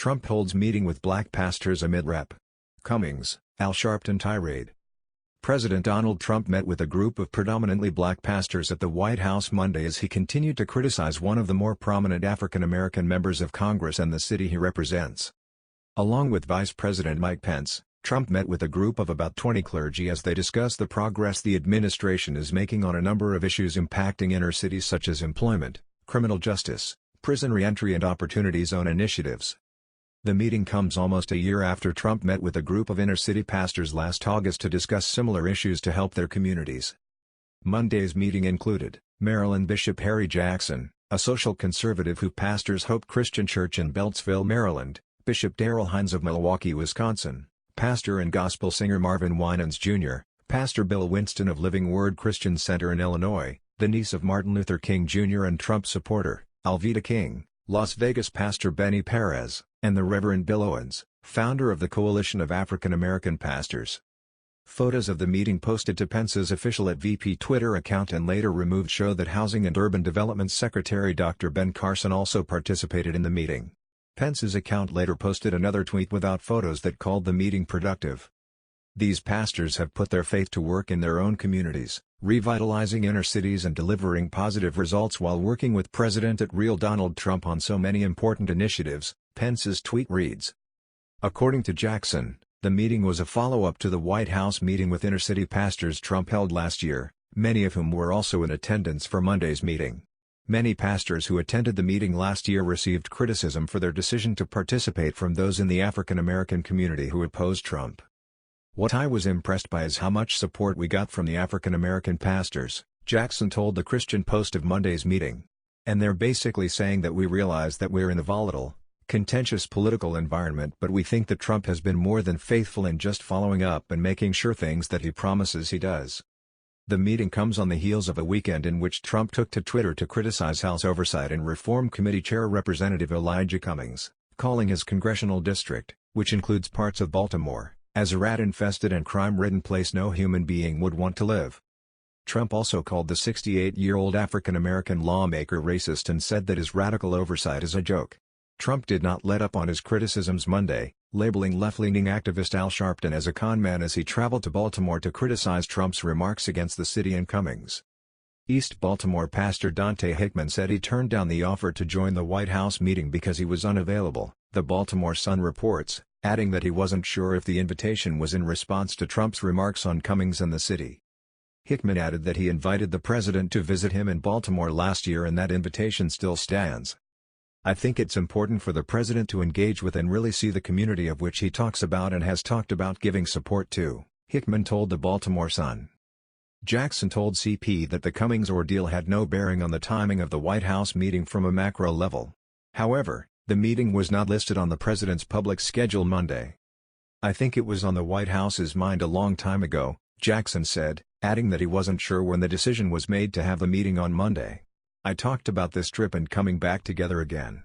Trump holds meeting with black pastors amid Rep. Cummings, Sharpton tirade. President Donald Trump met with a group of predominantly black pastors at the White House Monday as he continued to criticize one of the more prominent African-American members of Congress and the city he represents. Along with Vice President Mike Pence, Trump met with a group of about 20 clergy as they discussed the progress the administration is making on a number of issues impacting inner cities such as employment, criminal justice, prison reentry and opportunity zone initiatives. The meeting comes almost a year after Trump met with a group of inner-city pastors last August to discuss similar issues to help their communities. Monday's meeting included Maryland Bishop Harry Jackson, a social conservative who pastors Hope Christian Church in Beltsville, Maryland, Bishop Darrell Hines of Milwaukee, Wisconsin, pastor and gospel singer Marvin Winans Jr., Pastor Bill Winston of Living Word Christian Center in Illinois, the niece of Martin Luther King Jr. and Trump supporter, Alveda King, Las Vegas pastor Benny Perez, and the Reverend Bill Owens, founder of the Coalition of African American Pastors. Photos of the meeting posted to Pence's official @VP Twitter account and later removed show that Housing and Urban Development Secretary Dr. Ben Carson also participated in the meeting. Pence's account later posted another tweet without photos that called the meeting productive. These pastors have put their faith to work in their own communities, revitalizing inner cities and delivering positive results while working with President @Real Donald Trump on so many important initiatives, Pence's tweet reads. According to Jackson, the meeting was a follow-up to the White House meeting with inner-city pastors Trump held last year, many of whom were also in attendance for Monday's meeting. Many pastors who attended the meeting last year received criticism for their decision to participate from those in the African American community who opposed Trump. What I was impressed by is how much support we got from the African American pastors, Jackson told the Christian Post of Monday's meeting. And they're basically saying that we realize that we're in a volatile, contentious political environment, but we think that Trump has been more than faithful in just following up and making sure things that he promises he does. The meeting comes on the heels of a weekend in which Trump took to Twitter to criticize House Oversight and Reform Committee Chair Representative Elijah Cummings, calling his congressional district, which includes parts of Baltimore, as a rat-infested and crime-ridden place no human being would want to live. Trump also called the 68-year-old African-American lawmaker racist and said that his radical oversight is a joke. Trump did not let up on his criticisms Monday, labeling left-leaning activist Al Sharpton as a con man as he traveled to Baltimore to criticize Trump's remarks against the city and Cummings. East Baltimore pastor Dante Hickman said he turned down the offer to join the White House meeting because he was unavailable, the Baltimore Sun reports, adding that he wasn't sure if the invitation was in response to Trump's remarks on Cummings and the city. Hickman added that he invited the president to visit him in Baltimore last year and that invitation still stands. I think it's important for the president to engage with and really see the community of which he talks about and has talked about giving support to, Hickman told the Baltimore Sun. Jackson told CP that the Cummings ordeal had no bearing on the timing of the White House meeting from a macro level. However, the meeting was not listed on the president's public schedule Monday. I think it was on the White House's mind a long time ago, Jackson said, adding that he wasn't sure when the decision was made to have the meeting on Monday. I talked about this trip and coming back together again.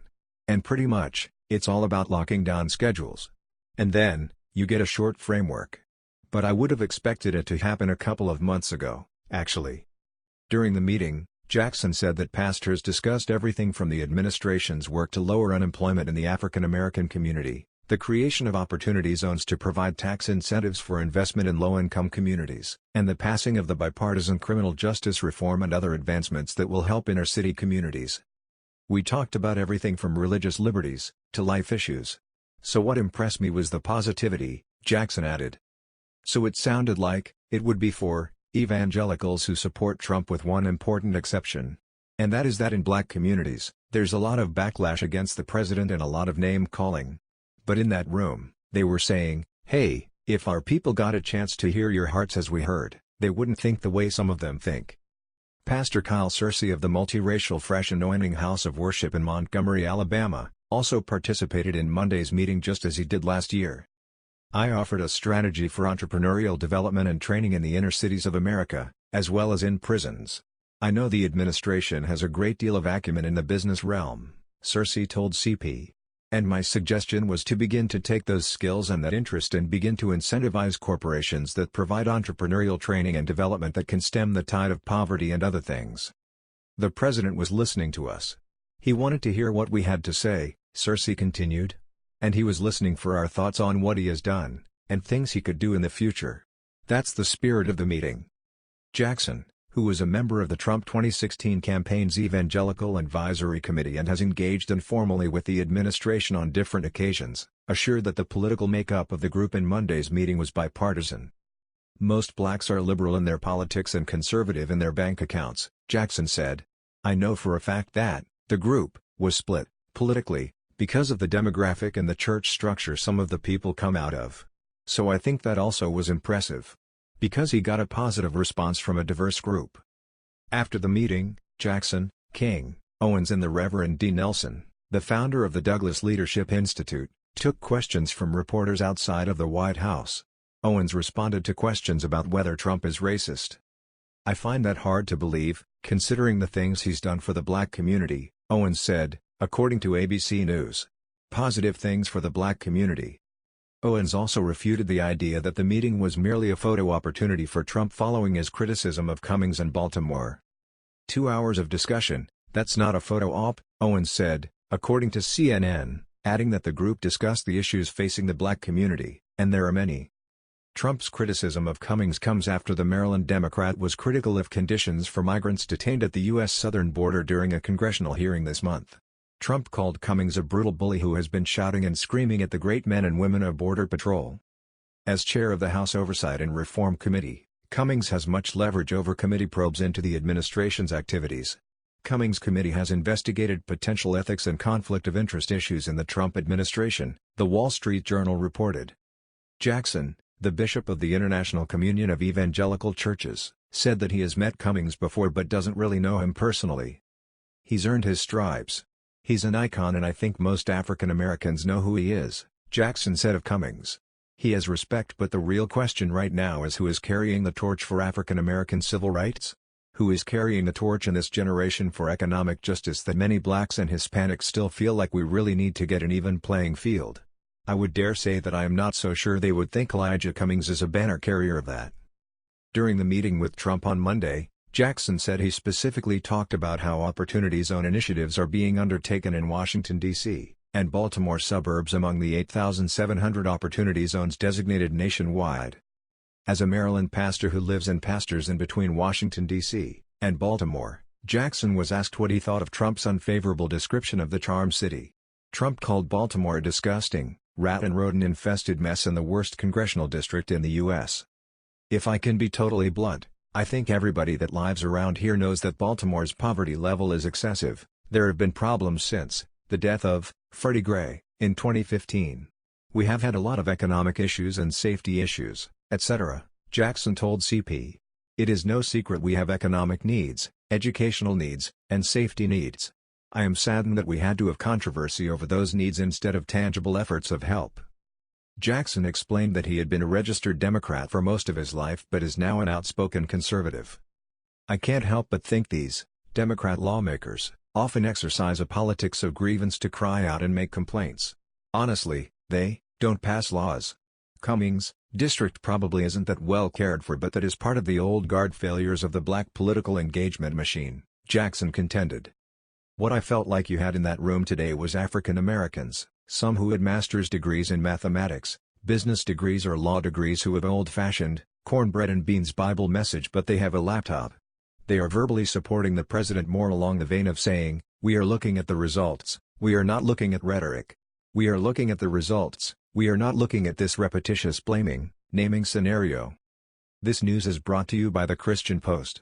And pretty much, it's all about locking down schedules. And then, you get a short framework. But I would have expected it to happen a couple of months ago, actually. During the meeting, Jackson said that pastors discussed everything from the administration's work to lower unemployment in the African American community, the creation of opportunity zones to provide tax incentives for investment in low-income communities, and the passing of the bipartisan criminal justice reform and other advancements that will help inner-city communities. We talked about everything from religious liberties to life issues. So what impressed me was the positivity, Jackson added. So it sounded like it would be for evangelicals who support Trump with one important exception. And that is that in black communities, there's a lot of backlash against the president and a lot of name-calling. But in that room, they were saying, hey, if our people got a chance to hear your hearts as we heard, they wouldn't think the way some of them think. Pastor Kyle Searcy of the multiracial Fresh Anointing House of Worship in Montgomery, Alabama, also participated in Monday's meeting just as he did last year. I offered a strategy for entrepreneurial development and training in the inner cities of America, as well as in prisons. I know the administration has a great deal of acumen in the business realm, Searcy told CP. And my suggestion was to begin to take those skills and that interest and begin to incentivize corporations that provide entrepreneurial training and development that can stem the tide of poverty and other things. The president was listening to us. He wanted to hear what we had to say, Searcy continued. and he was listening for our thoughts on what he has done, and things he could do in the future. That's the spirit of the meeting. Jackson, who was a member of the Trump 2016 campaign's Evangelical Advisory Committee and has engaged informally with the administration on different occasions, assured that the political makeup of the group in Monday's meeting was bipartisan. Most blacks are liberal in their politics and conservative in their bank accounts, Jackson said. I know for a fact that the group was split, politically, because of the demographic and the church structure some of the people come out of. So I think that also was impressive. Because he got a positive response from a diverse group. After the meeting, Jackson, King, Owens and the Reverend D. Nelson, the founder of the Douglas Leadership Institute, took questions from reporters outside of the White House. Owens responded to questions about whether Trump is racist. I find that hard to believe, considering the things he's done for the black community, Owens said, according to ABC News. Positive things for the black community. Owens also refuted the idea that the meeting was merely a photo opportunity for Trump following his criticism of Cummings and Baltimore. 2 hours of discussion, that's not a photo op, Owens said, according to CNN, adding that the group discussed the issues facing the black community, and there are many. Trump's criticism of Cummings comes after the Maryland Democrat was critical of conditions for migrants detained at the U.S. southern border during a congressional hearing this month. Trump called Cummings a brutal bully who has been shouting and screaming at the great men and women of Border Patrol. As chair of the House Oversight and Reform Committee, Cummings has much leverage over committee probes into the administration's activities. Cummings' committee has investigated potential ethics and conflict of interest issues in the Trump administration, The Wall Street Journal reported. Jackson, the bishop of the International Communion of Evangelical Churches, said that he has met Cummings before but doesn't really know him personally. He's earned his stripes. He's an icon and I think most African Americans know who he is, Jackson said of Cummings. He has respect, but the real question right now is who is carrying the torch for African American civil rights? Who is carrying the torch in this generation for economic justice that many blacks and Hispanics still feel like we really need to get an even playing field? I would dare say that I am not so sure they would think Elijah Cummings is a banner carrier of that. During the meeting with Trump on Monday, Jackson said he specifically talked about how Opportunity Zone initiatives are being undertaken in Washington, D.C., and Baltimore suburbs among the 8,700 Opportunity Zones designated nationwide. As a Maryland pastor who lives and pastors in between Washington, D.C., and Baltimore, Jackson was asked what he thought of Trump's unfavorable description of the Charm City. Trump called Baltimore a disgusting, rat and rodent-infested mess and the worst congressional district in the U.S. If I can be totally blunt, I think everybody that lives around here knows that Baltimore's poverty level is excessive. There have been problems since the death of Freddie Gray in 2015. We have had a lot of economic issues and safety issues, etc., Jackson told CP. It is no secret we have economic needs, educational needs, and safety needs. I am saddened that we had to have controversy over those needs instead of tangible efforts of help. Jackson explained that he had been a registered Democrat for most of his life but is now an outspoken conservative. I can't help but think these Democrat lawmakers often exercise a politics of grievance to cry out and make complaints. Honestly, they don't pass laws. Cummings' district probably isn't that well cared for, but that is part of the old guard failures of the black political engagement machine, Jackson contended. What I felt like you had in that room today was African Americans, some who had master's degrees in mathematics, business degrees or law degrees who have old-fashioned, cornbread and beans Bible message but they have a laptop. They are verbally supporting the president more along the vein of saying, we are looking at the results, we are not looking at rhetoric. We are looking at the results, we are not looking at this repetitious blaming, naming scenario. This news is brought to you by the Christian Post.